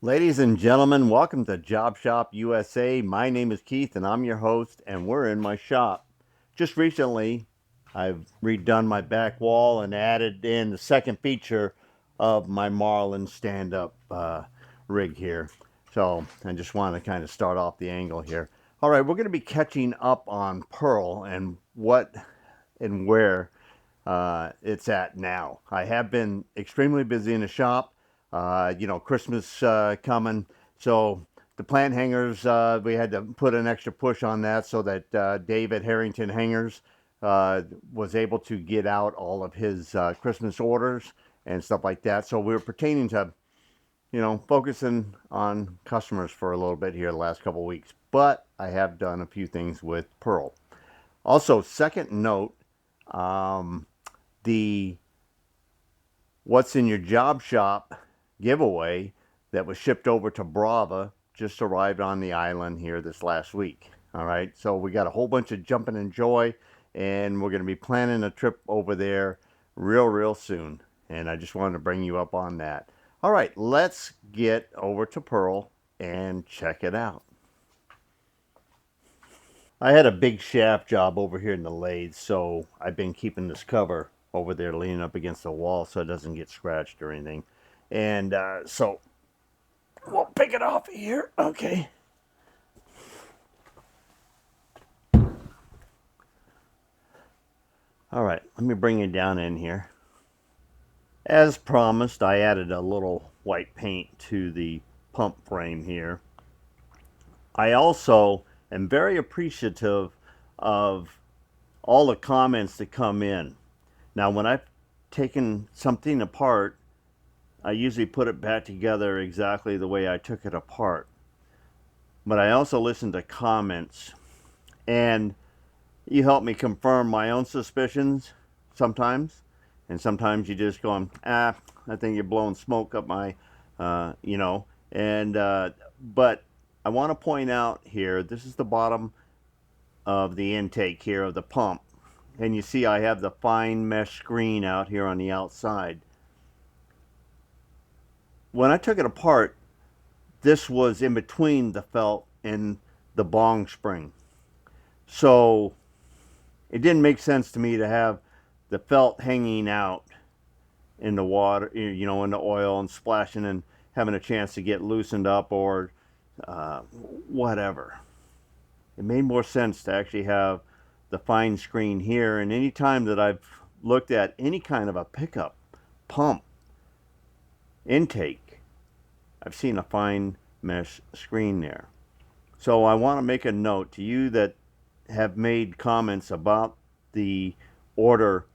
Ladies and gentlemen, welcome to Job Shop USA. My name is Keith and I'm your host, and we're in my shop. Just recently, I've redone my back wall and added in the second feature of my Marlin stand-up rig here. So I just want to kind of start off the angle here. All right, we're going to be catching up on Pearl and what and where it's at now. I have been extremely busy in the shop. Christmas coming, so the plant hangers, we had to put an extra push on that so that David Harrington Hangers was able to get out all of his Christmas orders and stuff like that. So we were pertaining to, focusing on customers for a little bit here the last couple of weeks. But I have done a few things with Pearl. Also, second note, the What's in Your Job Shop giveaway that was shipped over to Brava just arrived on the island here this last week. All right, so we got a whole bunch of jumping in joy, and we're going to be planning a trip over there real soon, and I just wanted to bring you up on that. All right, let's get over to Pearl and check it out. I had a big shaft job over here in the lathe, so I've been keeping this cover over there leaning up against the wall so it doesn't get scratched or anything. And so we'll pick it off here. Okay. All right, let me bring it down in here. As promised, I added a little white paint to the pump frame here. I also am very appreciative of all the comments that come in. Now, when I've taken something apart, I usually put it back together exactly the way I took it apart. But I also listen to comments, and you help me confirm my own suspicions sometimes. And sometimes you just go, I think you're blowing smoke up my, but I want to point out here, this is the bottom of the intake here of the pump. And you see I have the fine mesh screen out here on the outside. When I took it apart, this was in between the felt and the bong spring. So it didn't make sense to me to have the felt hanging out in the water, in the oil, and splashing and having a chance to get loosened up or whatever. It made more sense to actually have the fine screen here. And any time that I've looked at any kind of a pickup, pump, intake, I've seen a fine mesh screen there. So I want to make a note to you that have made comments about the order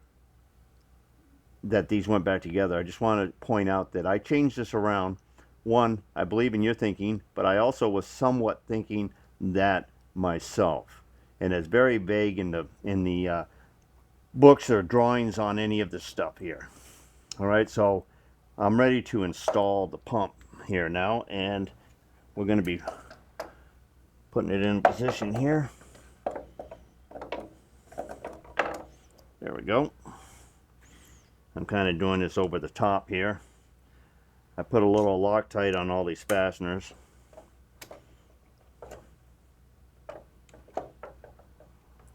that these went back together. I just want to point out that I changed this around. One, I believe in your thinking, but I also was somewhat thinking that myself. And it's very vague in the books or drawings on any of this stuff here. All right, so I'm ready to install the pump here now, and we're going to be putting it in position here. There we go. I'm kind of doing this over the top here. I put a little Loctite on all these fasteners.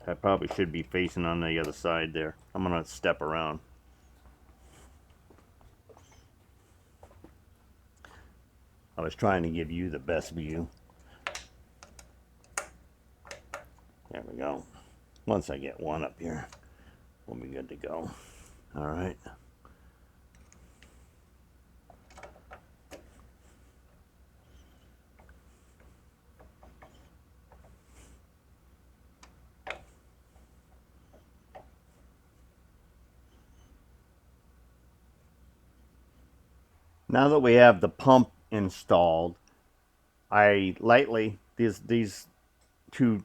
I probably should be facing on the other side there. I'm going to step around. I was trying to give you the best view. There we go. Once I get one up here, we'll be good to go. All right. Now that we have the pump installed, I lightly, these two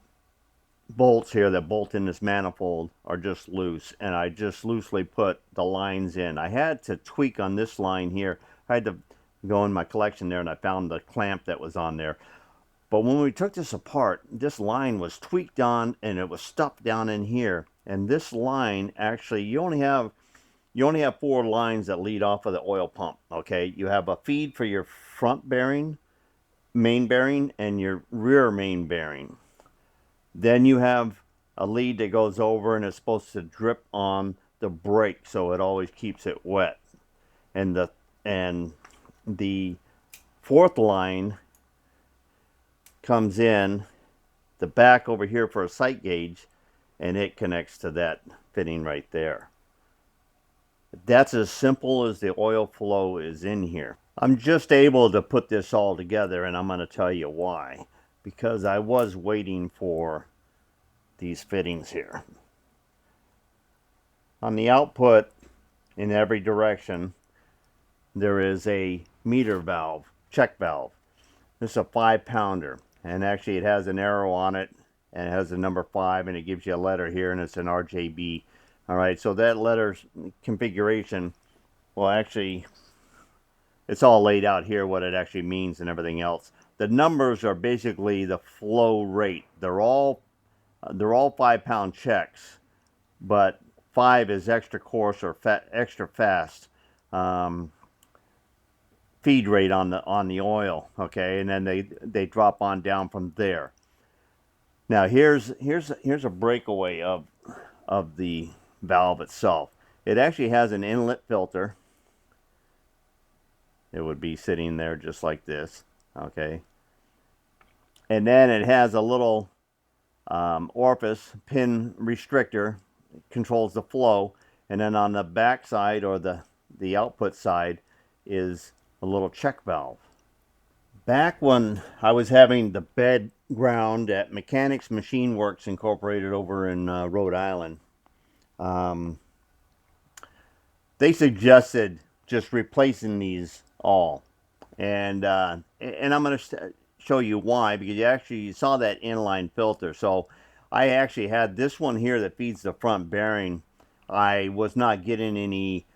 bolts here that bolt in this manifold are just loose, and I just loosely put the lines in. I had to tweak on this line here. I had to go in my collection there, and I found the clamp that was on there. But when we took this apart, this line was tweaked on, and it was stuffed down in here. And this line, actually, you only have 4 lines that lead off of the oil pump. Okay, you have a feed for your front bearing, main bearing, and your rear main bearing. Then you have a lead that goes over and it's supposed to drip on the brake, so it always keeps it wet. And the fourth line comes in the back over here for a sight gauge, and it connects to that fitting right there. That's as simple as the oil flow is in here. I'm just able to put this all together, and I'm going to tell you why. Because I was waiting for these fittings here. On the output, in every direction, there is a meter valve, check valve. This is a 5-pounder, and actually it has an arrow on it, and it has the number 5, and it gives you a letter here, and it's an RJB. All right, so that letter configuration, well, actually, it's all laid out here, what it actually means and everything else. The numbers are basically the flow rate. They're all 5-pound checks, but 5 is extra coarse or extra fast feed rate on the oil. Okay, and then they drop on down from there. Now here's a breakaway of the valve itself. It actually has an inlet filter. It would be sitting there just like this. Okay, and then it has a little orifice pin restrictor, controls the flow, and then on the back side, or the output side, is a little check valve. Back when I was having the bed ground at Mechanics Machine Works Incorporated over in Rhode Island, they suggested just replacing these all, and I'm going to show you why, because you saw that inline filter. So I actually had this one here that feeds the front bearing. I was not getting any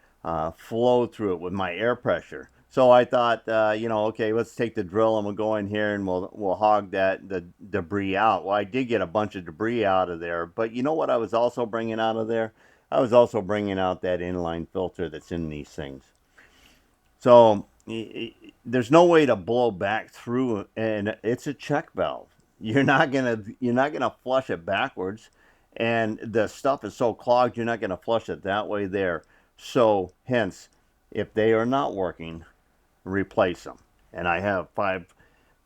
flow through it with my air pressure. So I thought, okay, let's take the drill and we'll go in here and we'll hog the debris out. Well, I did get a bunch of debris out of there, but you know what I was also bringing out of there? I was also bringing out that inline filter that's in these things. So there's no way to blow back through, and it's a check valve. You're not gonna flush it backwards, and the stuff is so clogged you're not gonna flush it that way there. So hence, if they are not working, replace them. And I have 5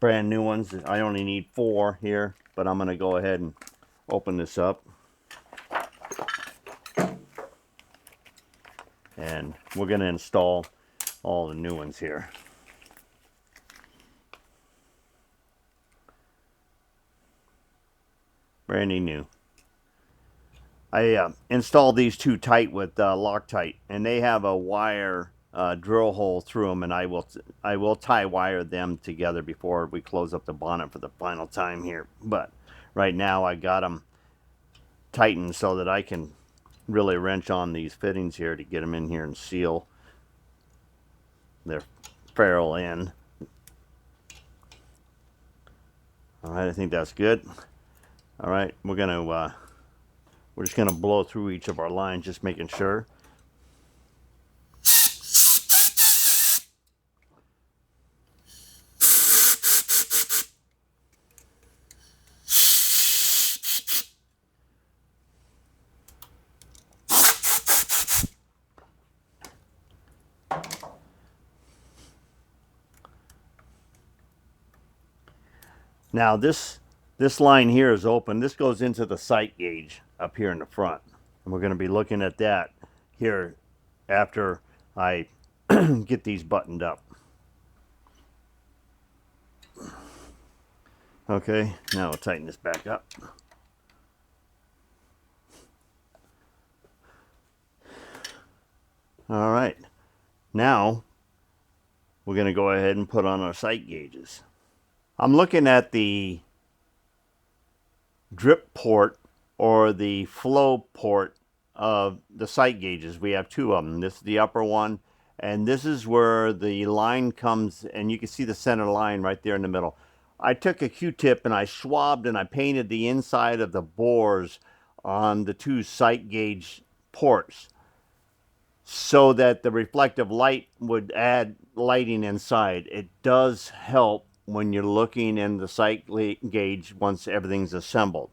brand new ones. I only need 4 here, but I'm gonna go ahead and open this up, and we're gonna install all the new ones here. Brand new. I installed these 2 tight with Loctite, and they have a wire drill hole through them, and I will tie wire them together before we close up the bonnet for the final time here. But right now I got them tightened so that I can really wrench on these fittings here to get them in here and seal their ferrule in. All right, I think that's good. All right, we're just gonna blow through each of our lines, just making sure. Now this line here is open. This goes into the sight gauge up here in the front. And we're going to be looking at that here after I get these buttoned up. Okay, now we'll tighten this back up. All right, now we're going to go ahead and put on our sight gauges. I'm looking at the drip port or the flow port of the sight gauges. We have two of them. This is the upper one, and this is where the line comes, and you can see the center line right there in the middle. I took a Q-tip and I swabbed and I painted the inside of the bores on the two sight gauge ports so that the reflective light would add lighting inside. It does help when you're looking in the sight gauge once everything's assembled.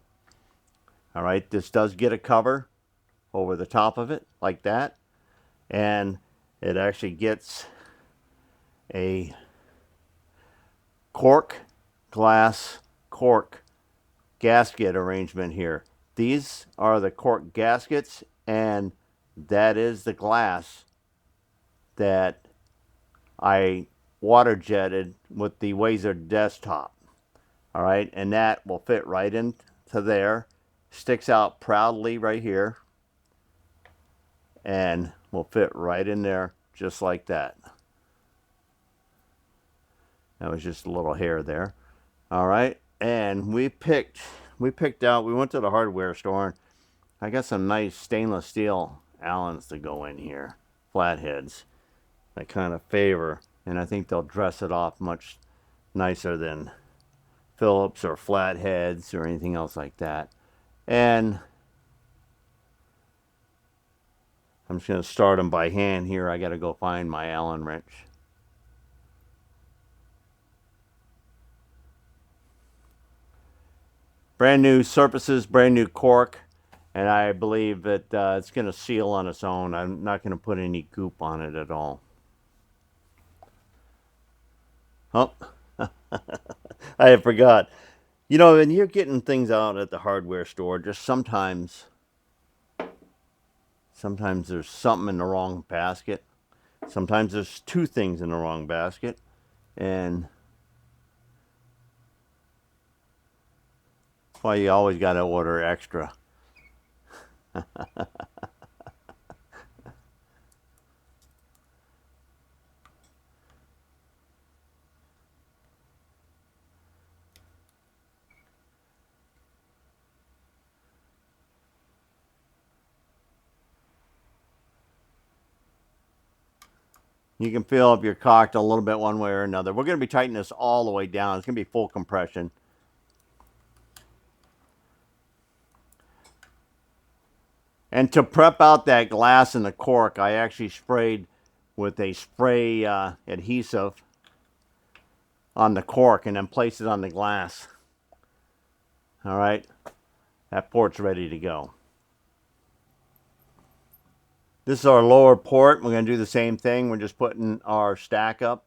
All right, this does get a cover over the top of it like that, and it actually gets a glass cork gasket arrangement here. These are the cork gaskets, and that is the glass that I water jetted with the Wazer desktop. All right, and that will fit right into there, sticks out proudly right here, and will fit right in there just like that. That was just a little hair there. All right, and we picked out, we went to the hardware store, and I got some nice stainless steel Allens to go in here, flatheads, that kind of favor, and I think they'll dress it off much nicer than Phillips or flatheads or anything else like that. And I'm just going to start them by hand here. I got to go find my Allen wrench. Brand new surfaces, brand new cork, and I believe that it's going to seal on its own. I'm not going to put any goop on it at all. Oh, I forgot. You know, when you're getting things out at the hardware store, just sometimes there's something in the wrong basket. Sometimes there's two things in the wrong basket, and that's why you always got to order extra. You can feel if you're cocked a little bit one way or another. We're going to be tightening this all the way down. It's going to be full compression. And to prep out that glass and the cork, I actually sprayed with a spray adhesive on the cork and then placed it on the glass. All right, that port's ready to go. This is our lower port. We're going to do the same thing. We're just putting our stack up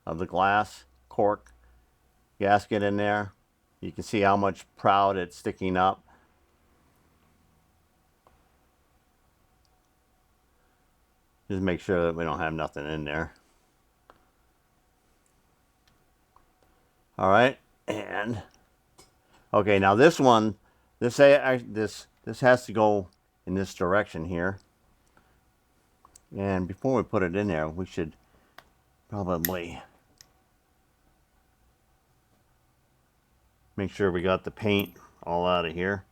of the glass cork gasket in there. You can see how much proud it's sticking up. Just make sure that we don't have nothing in there. All right, and okay, now this one, this has to go in this direction here. And before we put it in there, we should probably make sure we got the paint all out of here.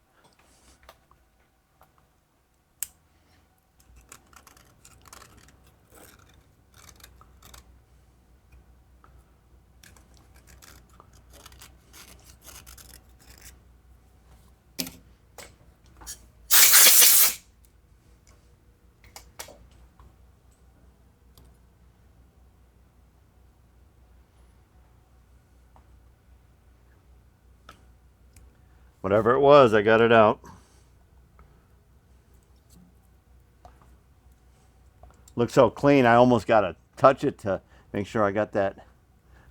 Whatever it was, I got it out. Looks so clean, I almost got to touch it to make sure I got that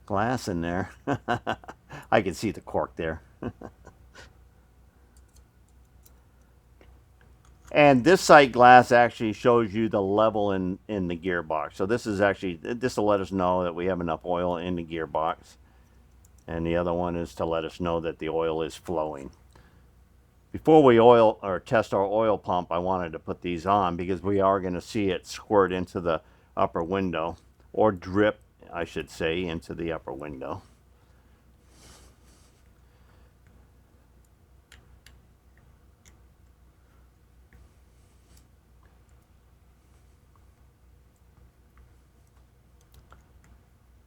glass in there. I can see the cork there. And this sight glass actually shows you the level in the gearbox. So this is actually, this will let us know that we have enough oil in the gearbox. And the other one is to let us know that the oil is flowing. Before we oil or test our oil pump, I wanted to put these on because we are going to see it squirt into the upper window or drip I should say, into the upper window.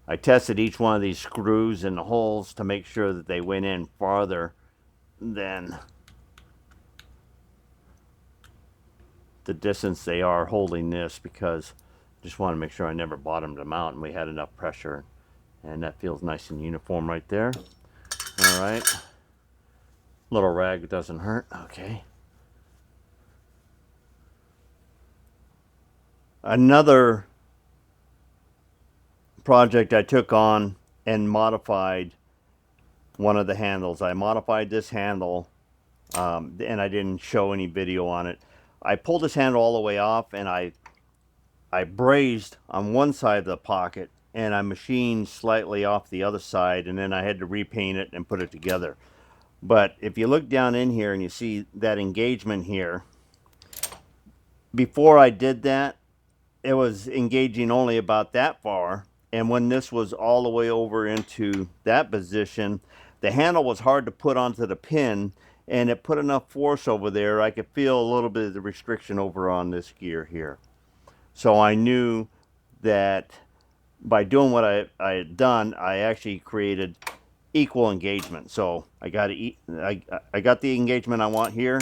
I tested each one of these screws in the holes to make sure that they went in farther than the distance they are holding this, because I just want to make sure I never bottomed them out and we had enough pressure. And that feels nice and uniform right there. All right. Little rag doesn't hurt. Okay. Another project I took on and modified one of the handles. I modified this handle, and I didn't show any video on it. I pulled this handle all the way off, and I brazed on one side of the pocket, and I machined slightly off the other side, and then I had to repaint it and put it together. But if you look down in here and you see that engagement here, before I did that, it was engaging only about that far. And when this was all the way over into that position, the handle was hard to put onto the pin, and it put enough force over there. I could feel a little bit of the restriction over on this gear here. So I knew that by doing what I had done, I actually created equal engagement. So I got the engagement I want here,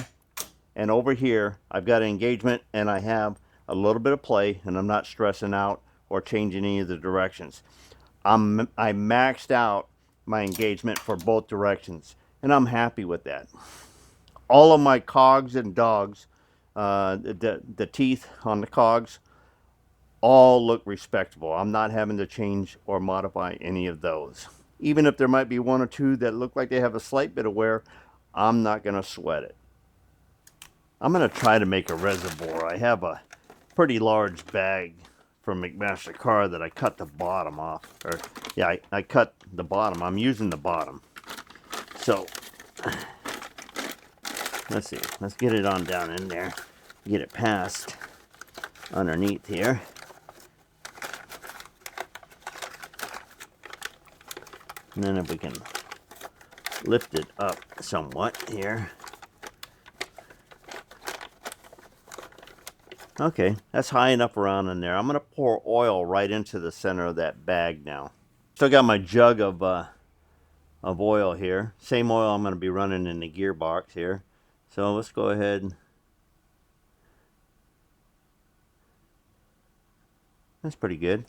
and over here I've got an engagement, and I have a little bit of play, and I'm not stressing out or changing any of the directions. I maxed out my engagement for both directions, and I'm happy with that. All of my cogs and dogs, the teeth on the cogs, all look respectable. I'm not having to change or modify any of those. Even if there might be one or two that look like they have a slight bit of wear, I'm not going to sweat it. I'm going to try to make a reservoir. I have a pretty large bag from McMaster Car that I cut the bottom off. Or yeah, I cut the bottom. I'm using the bottom. So let's see. Let's get it on down in there. Get it past underneath here. And then if we can lift it up somewhat here. Okay, that's high enough around in there. I'm going to pour oil right into the center of that bag now. Still got my jug of oil here. Same oil I'm going to be running in the gearbox here. So let's go ahead. That's pretty good.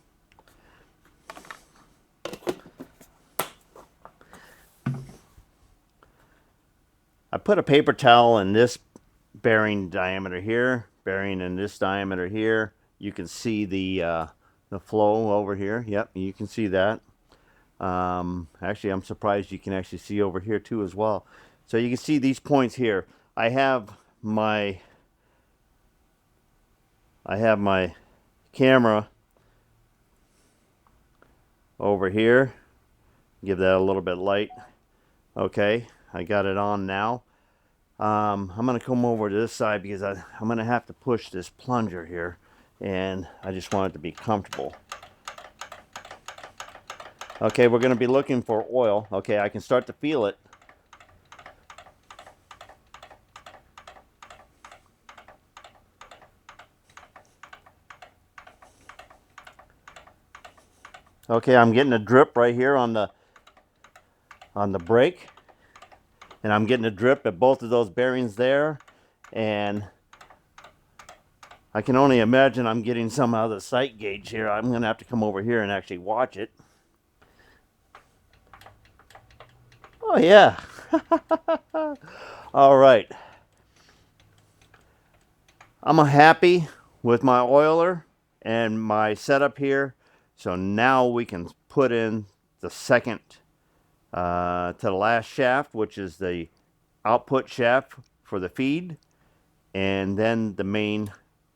I put a paper towel in this bearing diameter here, bearing in this diameter here. You can see the flow over here. Yep, you can see that. Actually, I'm surprised you can actually see over here too as well. So you can see these points here. I have my camera over here. Give that a little bit light. Okay, I got it on now. I'm going to come over to this side because I'm going to have to push this plunger here, and I just want it to be comfortable. Okay, we're going to be looking for oil. Okay, I can start to feel it. Okay, I'm getting a drip right here on the brake, and I'm getting a drip at both of those bearings there, and I can only imagine I'm getting some out of the sight gauge here. I'm going to have to come over here and actually watch it. Oh yeah. All right. I'm happy with my oiler and my setup here. So now we can put in the second to the last shaft, which is the output shaft for the feed, and then the main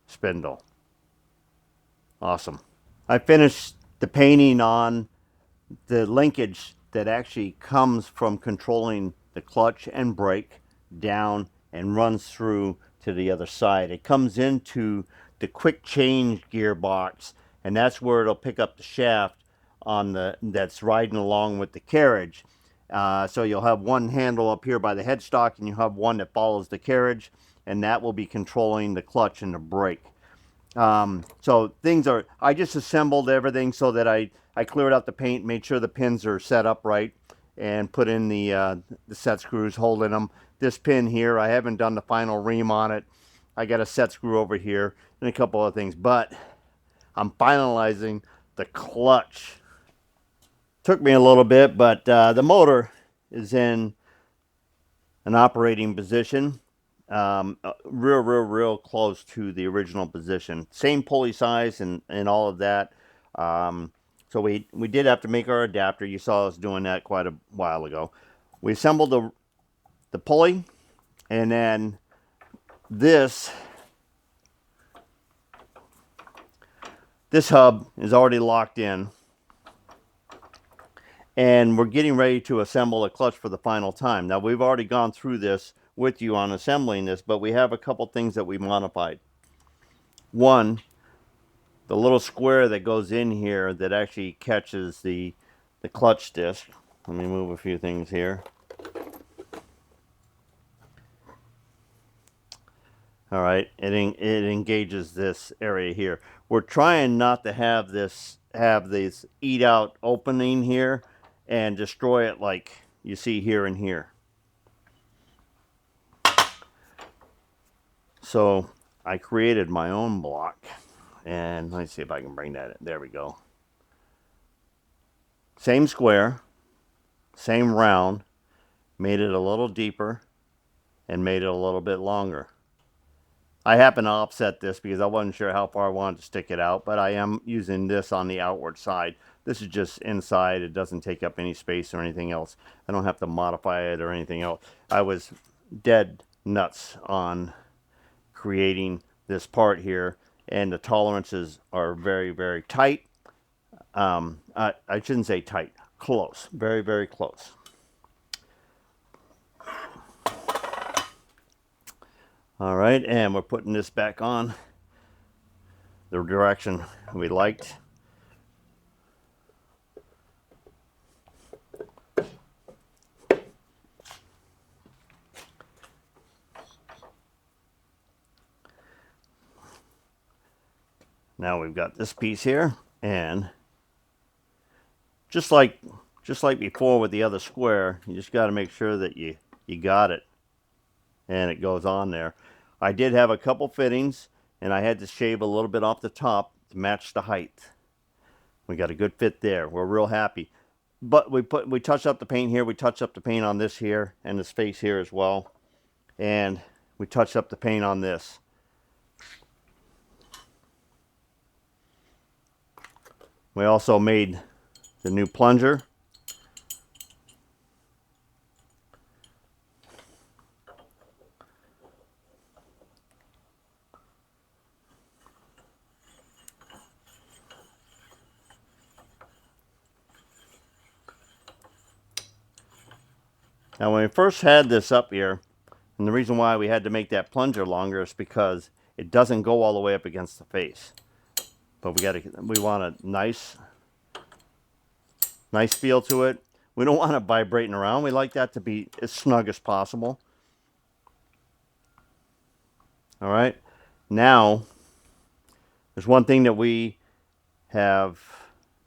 spindle. Awesome. I finished the painting on the linkage that actually comes from controlling the clutch and brake down and runs through to the other side. It comes into the quick change gearbox, and that's where it'll pick up the shaft on the that's riding along with the carriage. So you'll have one handle up here by the headstock, and you have one that follows the carriage, and that will be controlling the clutch and the brake. So things are, I just assembled everything so that I cleared out the paint, made sure the pins are set up right, and put in the set screws holding them. This pin here, I haven't done the final ream on it. I got a set screw over here and a couple other things, but I'm finalizing the clutch. Took me a little bit, but the motor is in an operating position. Real close to the original position. Same pulley size and all of that. So we did have to make our adapter. You saw us doing that quite a while ago. We assembled the pulley, and then this hub is already locked in, and we're getting ready to assemble a clutch for the final time. Now, we've already gone through this with you on assembling this, but we have a couple things that we modified. One, the little square that goes in here that actually catches the clutch disc. Let me move a few things here. All right, it engages this area here. We're trying not to have this eat out opening here and destroy it like you see here and here. So I created my own block, and let's see if I can bring that in. There we go. Same square, same round, made it a little deeper and made it a little bit longer. I happen to offset this because I wasn't sure how far I wanted to stick it out, but I am using this on the outward side. This is just inside. It doesn't take up any space or anything else. I don't have to modify it or anything else. I was dead nuts on creating this part here, and the tolerances are very tight. I shouldn't say tight, close, very close. All right, and we're putting this back on the direction we liked. Now we've got this piece here, and just like before with the other square, you just got to make sure that you got it and it goes on there. I did have a couple fittings, and I had to shave a little bit off the top to match the height. We got a good fit there. We're real happy. But we touched up the paint here. We touched up the paint on this here and this face here as well. And we touched up the paint on this. We also made the new plunger. Now, when we first had this up here, and the reason why we had to make that plunger longer is because it doesn't go all the way up against the face. But we want a nice feel to it. We don't want it vibrating around. We like that to be as snug as possible. All right. Now, there's one thing that we have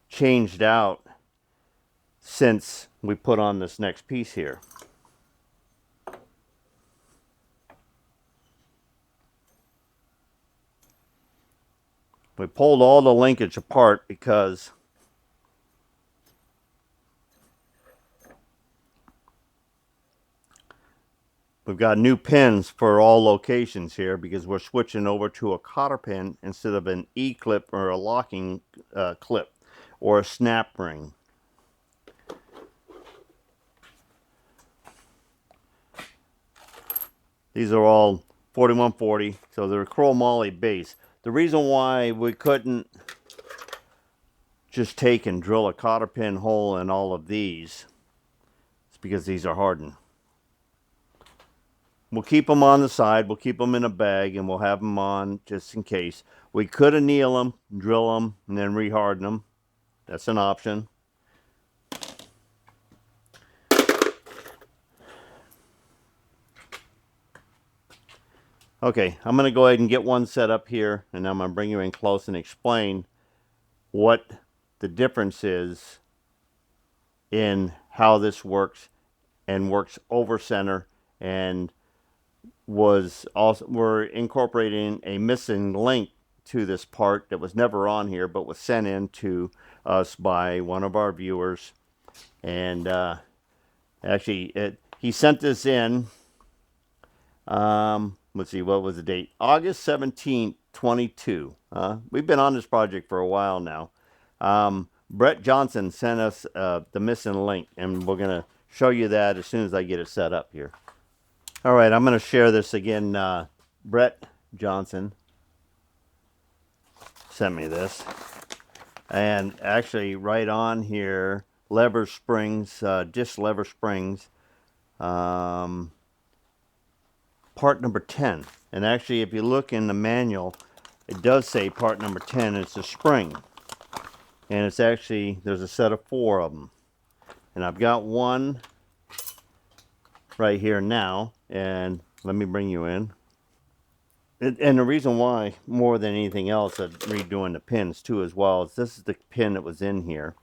changed out since we put on this next piece here. We pulled all the linkage apart because we've got new pins for all locations here because we're switching over to a cotter pin instead of an E-clip or a locking clip or a snap ring. These are all 4140, so they're chromoly base. The reason why we couldn't just take and drill a cotter pin hole in all of these is because these are hardened. We'll keep them on the side, we'll keep them in a bag, and we'll have them on just in case. We could anneal them, drill them, and then reharden them. That's an option. Okay, I'm going to go ahead and get one set up here, and I'm going to bring you in close and explain what the difference is in how this works and works over center, and we're incorporating a missing link to this part that was never on here but was sent in to us by one of our viewers. And actually he sent this in, let's see, what was the date? August 17th, 22. We've been on this project for a while now. Brett Johnson sent us the missing link, and we're going to show you that as soon as I get it set up here. All right, I'm going to share this again. Brett Johnson sent me this. And actually right on here, lever springs, disc lever springs, part number 10. And actually, if you look in the manual, it does say part number 10. It's a spring. And it's actually, there's a set of 4 of them. And I've got one right here now. And let me bring you in. And the reason why, more than anything else, I'm redoing the pins too as well, is this is the pin that was in here.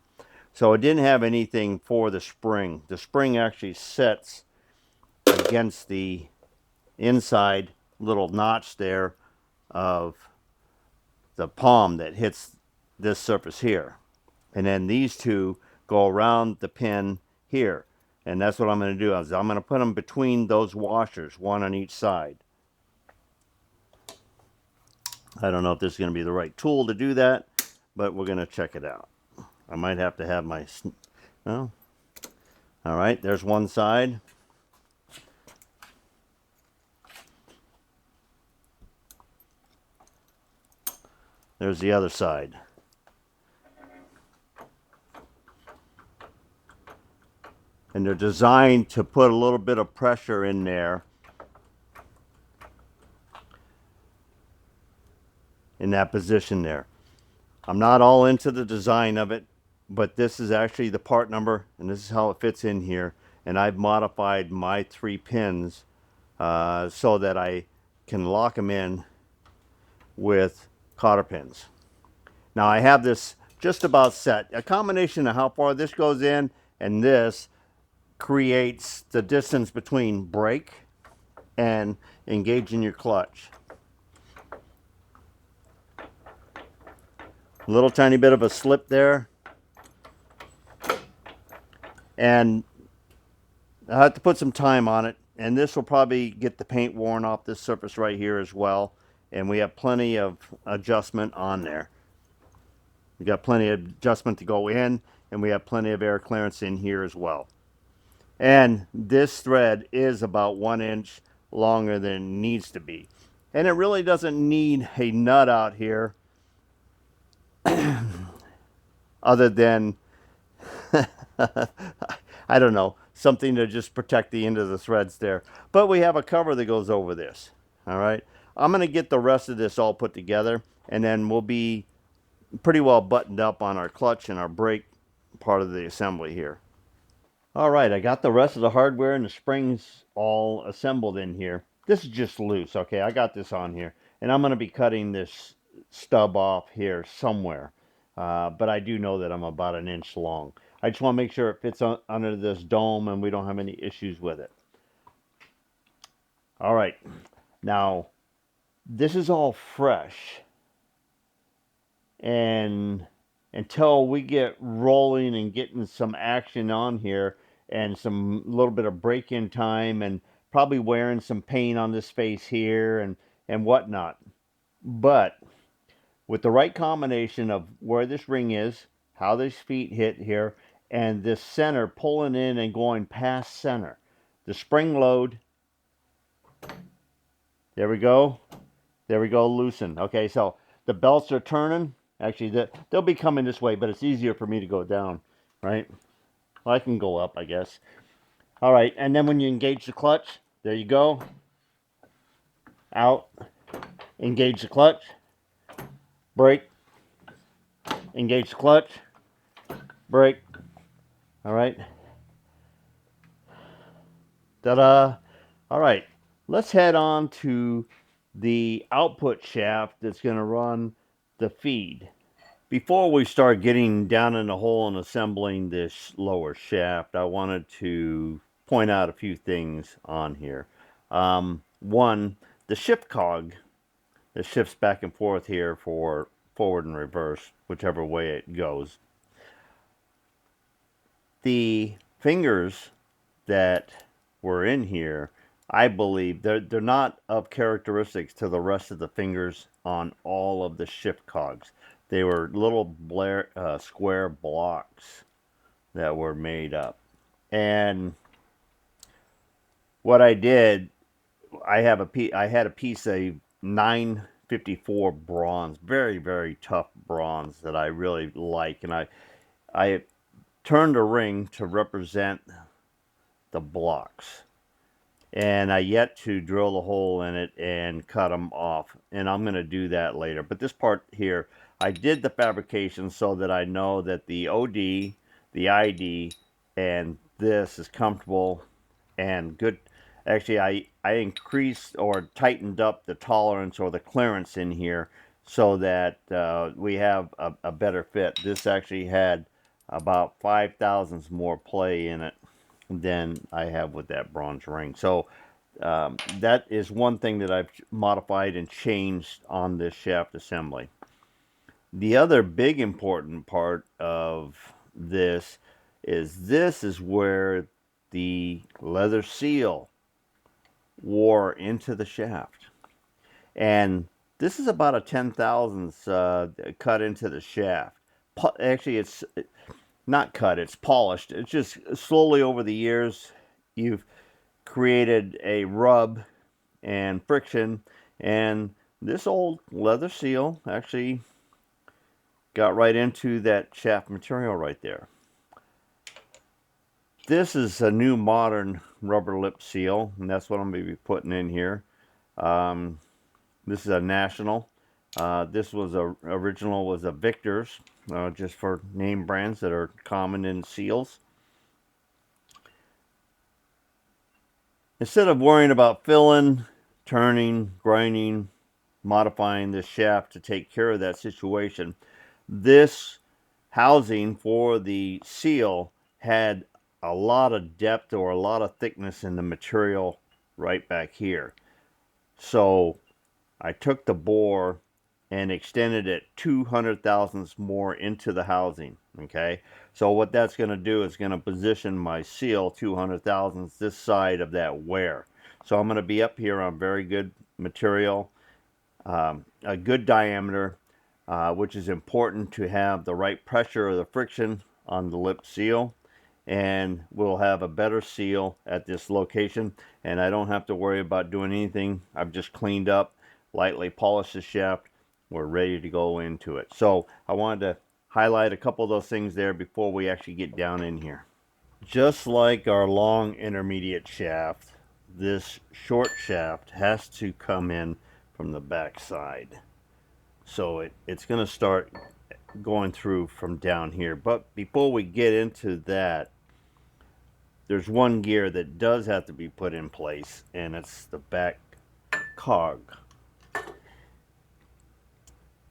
So it didn't have anything for the spring. The spring actually sets against the inside little notch there of the palm that hits this surface here. And then these two go around the pin here. And that's what I'm going to do. I'm going to put them between those washers, one on each side. I don't know if this is going to be the right tool to do that, but we're going to check it out. I might have to have my... Oh. All right, there's one side. There's the other side. And they're designed to put a little bit of pressure in there in that position there. I'm not all into the design of it, but this is actually the part number, and this is how it fits in here. And I've modified my 3 pins so that I can lock them in with cotter pins. Now I have this just about set. A combination of how far this goes in and this creates the distance between brake and engaging your clutch. A little tiny bit of a slip there. And I have to put some time on it. And this will probably get the paint worn off this surface right here as well. And we have plenty of adjustment on there. We got plenty of adjustment to go in, and we have plenty of air clearance in here as well. And this thread is about 1 inch longer than it needs to be. And it really doesn't need a nut out here other than, I don't know, something to just protect the end of the threads there. But we have a cover that goes over this. All right. I'm going to get the rest of this all put together, and then we'll be pretty well buttoned up on our clutch and our brake part of the assembly here. All right, I got the rest of the hardware and the springs all assembled in here. This is just loose, okay? I got this on here. And I'm going to be cutting this stub off here somewhere. But I do know that I'm about 1 inch long. I just want to make sure it fits under this dome and we don't have any issues with it. All right, now this is all fresh. And until we get rolling and getting some action on here and some little bit of break-in time and probably wearing some paint on this face here and whatnot. But with the right combination of where this ring is, how these feet hit here, and this center pulling in and going past center, the spring load, there we go, loosen. Okay, so the belts are turning. Actually, they'll be coming this way, but it's easier for me to go down, right? Well, I can go up, I guess. All right, and then when you engage the clutch, there you go. Out, engage the clutch, brake, engage the clutch, Break. All right. Ta-da. All right. Let's head on to the output shaft that's going to run the feed. Before we start getting down in the hole and assembling this lower shaft, I wanted to point out a few things on here. One, the shift cog that shifts back and forth here for forward and reverse, whichever way it goes. The fingers that were in here, I believe they're not of characteristics to the rest of the fingers on all of the shift cogs. They were little square blocks that were made up. And what I did, I had a piece of 954 bronze, very tough bronze that I really like, and I turned a ring to represent the blocks. And I yet to drill the hole in it and cut them off, and I'm going to do that later. But this part here, I did the fabrication so that I know that the OD, the ID, and this is comfortable and good. Actually, I increased or tightened up the tolerance or the clearance in here so that we have a better fit. This actually had about 5 thousandths more play in it than I have with that bronze ring. So that is one thing that I've modified and changed on this shaft assembly. The other big important part of this is where the leather seal wore into the shaft. And this is about a 10 thousandths cut into the shaft. Actually, it's not cut, it's polished. It's just slowly over the years, you've created a rub and friction, and this old leather seal actually got right into that shaft material right there. This is a new modern rubber lip seal, and that's what I'm going to be putting in here. This is a National. This was original was a Victor's, just for name brands that are common in seals. Instead of worrying about filling, turning, grinding, modifying this shaft to take care of that situation, this housing for the seal had a lot of depth or a lot of thickness in the material right back here. So I took the bore and extended it 200 thousandths more into the housing. Okay, so what that's going to do is going to position my seal 200 thousandths this side of that wear. So I'm going to be up here on very good material, a good diameter, which is important to have the right pressure or the friction on the lip seal, and we'll have a better seal at this location, and I don't have to worry about doing anything. I've just cleaned up, lightly polished the shaft. We're ready to go into it. So I wanted to highlight a couple of those things there before we actually get down in here. Just like our long intermediate shaft, this short shaft has to come in from the back side. So it's going to start going through from down here. But before we get into that, there's one gear that does have to be put in place, and it's the back cog.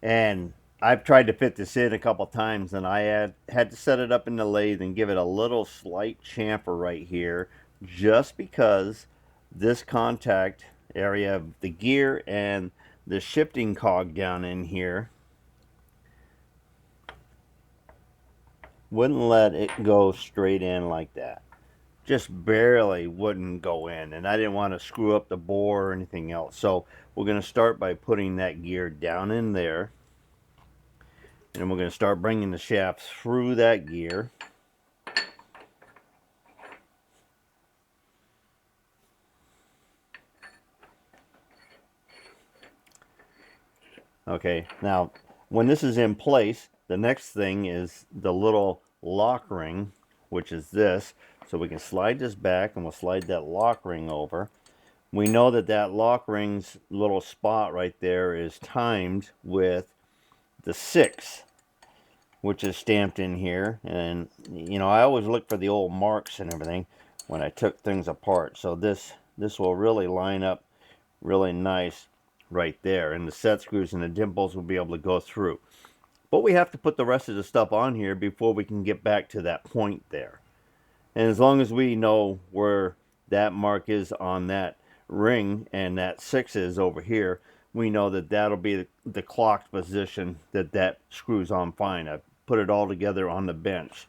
And I've tried to fit this in a couple times, and I had to set it up in the lathe and give it a little slight chamfer right here, just because this contact area of the gear and the shifting cog down in here wouldn't let it go straight in like that. Just barely wouldn't go in, and I didn't want to screw up the bore or anything else. So we're going to start by putting that gear down in there, and we're going to start bringing the shaft through that gear. Okay, now when this is in place, the next thing is the little lock ring, which is this. So we can slide this back, and we'll slide that lock ring over. We know that that lock ring's little spot right there is timed with the 6. which is stamped in here. And you know, I always look for the old marks and everything when I took things apart. So this will really line up really nice right there, and the set screws and the dimples will be able to go through. But we have to put the rest of the stuff on here before we can get back to that point there. And as long as we know where that mark is on that ring and that 6 is over here, we know that that'll be the clocked position that screws on fine. I put it all together on the bench.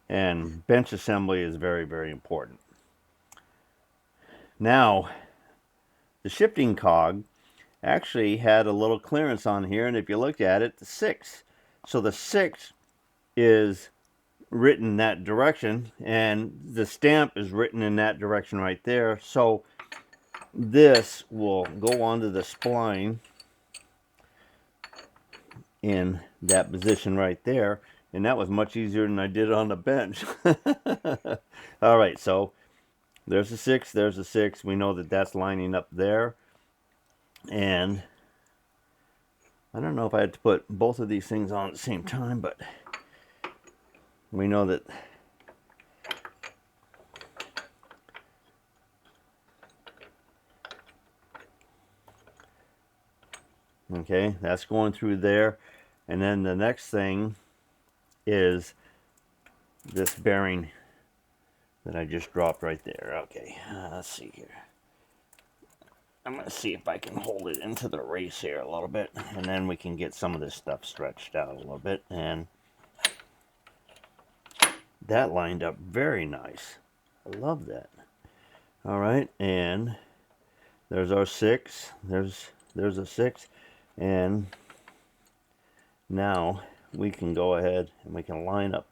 And bench assembly is very, very important. Now, the shifting cog actually had a little clearance on here, and if you look at it, the 6. So the 6 is written that direction, and the stamp is written in that direction right there. So this will go onto the spline in that position right there, and that was much easier than I did it on the bench. All right, so there's the 6, there's the 6. We know that that's lining up there. And I don't know if I had to put both of these things on at the same time, but we know that okay, that's going through there. And then the next thing is this bearing that I just dropped right there. Okay, let's see here. I'm going to see if I can hold it into the race here a little bit, and then we can get some of this stuff stretched out a little bit. And that lined up very nice. I love that. All right, and there's our 6. There's a 6. And now we can go ahead and we can line up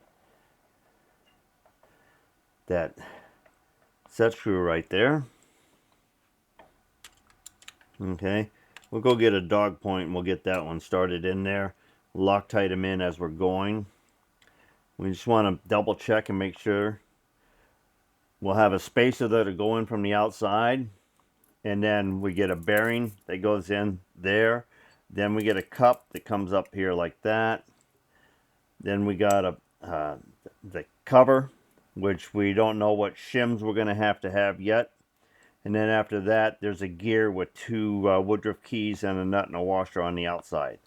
that set screw right there. Okay, we'll go get a dog point and we'll get that one started in there. Loctite them in as we're going. We just want to double check and make sure. We'll have a spacer that'll go in from the outside, and then we get a bearing that goes in there. Then we get a cup that comes up here like that. Then we got the cover, which we don't know what shims we're going to have yet. And then after that, there's a gear with 2 Woodruff keys and a nut and a washer on the outside.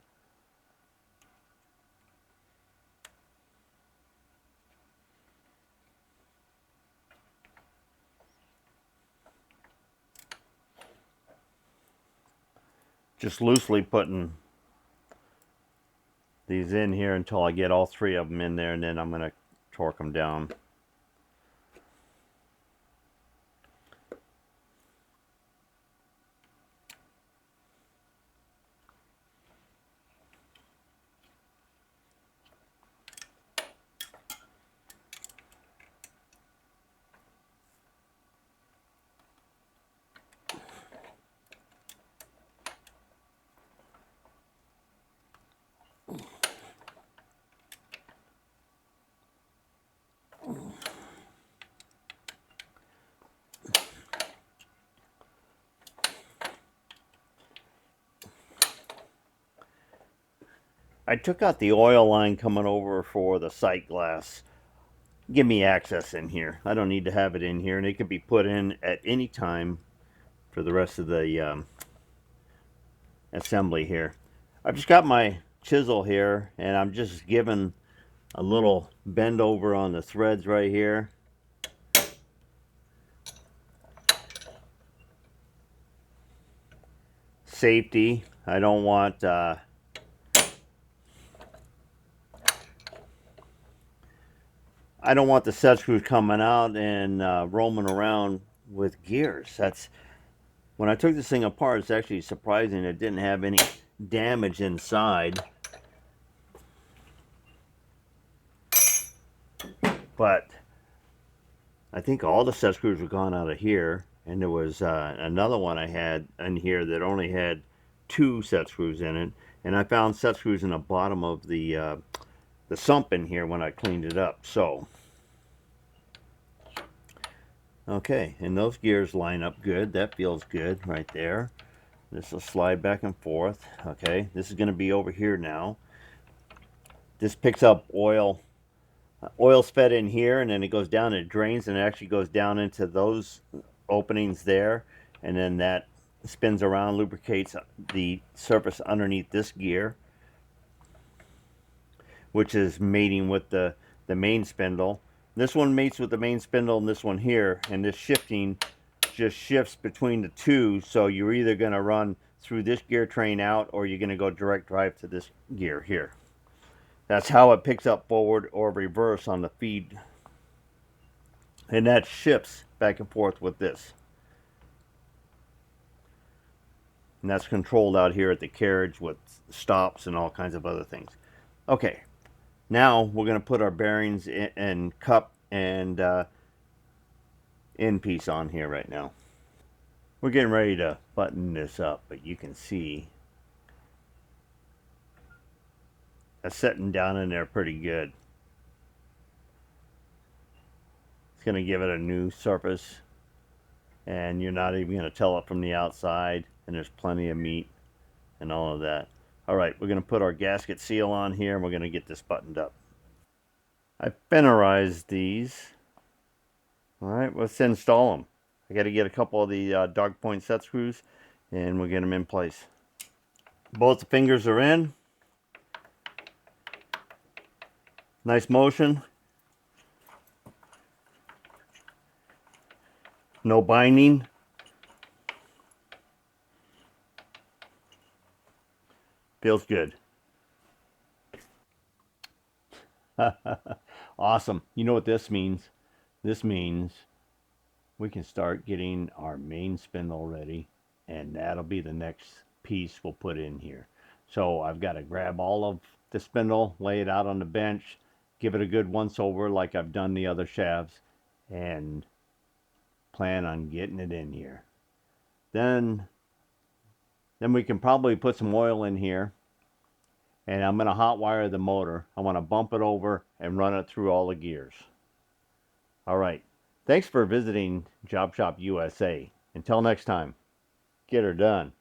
Just loosely putting these in here until I get all 3 of them in there, and then I'm going to torque them down. I took out the oil line coming over for the sight glass. Give me access in here. I don't need to have it in here, and it could be put in at any time for the rest of the assembly here. I've just got my chisel here, and I'm just giving a little bend over on the threads right here. Safety. I don't want the set screws coming out and roaming around with gears. That's when I took this thing apart. It's actually surprising it didn't have any damage inside. But I think all the set screws were gone out of here, and there was another one I had in here that only had 2 set screws in it, and I found set screws in the bottom of the sump in here when I cleaned it up. So okay, and those gears line up good. That feels good right there. This will slide back and forth. Okay, this is going to be over here now. This picks up oil. Oil's fed in here, and then it goes down and it drains, and it actually goes down into those openings there, and then that spins around, lubricates the surface underneath this gear, which is mating with the main spindle. This one mates with the main spindle and this one here, and this shifting just shifts between the two, so you're either going to run through this gear train out, or you're going to go direct drive to this gear here. That's how it picks up forward or reverse on the feed. And that shifts back and forth with this. And that's controlled out here at the carriage with stops and all kinds of other things. Okay, now we're going to put our bearings and cup and end piece on here right now. We're getting ready to button this up, but you can see that's setting down in there pretty good. It's going to give it a new surface, and you're not even going to tell it from the outside, and there's plenty of meat and all of that. Alright, we're going to put our gasket seal on here, and we're going to get this buttoned up. I Fennerized these. Alright, let's install them. I got to get a couple of the dog point set screws, and we'll get them in place. Both the fingers are in. Nice motion. No binding. Feels good. Awesome. You know what this means? This means we can start getting our main spindle ready, and that'll be the next piece we'll put in here. So I've got to grab all of the spindle, lay it out on the bench, give it a good once over like I've done the other shafts, and plan on getting it in here. Then we can probably put some oil in here, and I'm going to hot wire the motor. I want to bump it over and run it through all the gears. All right. Thanks for visiting Job Shop USA. Until next time, get her done.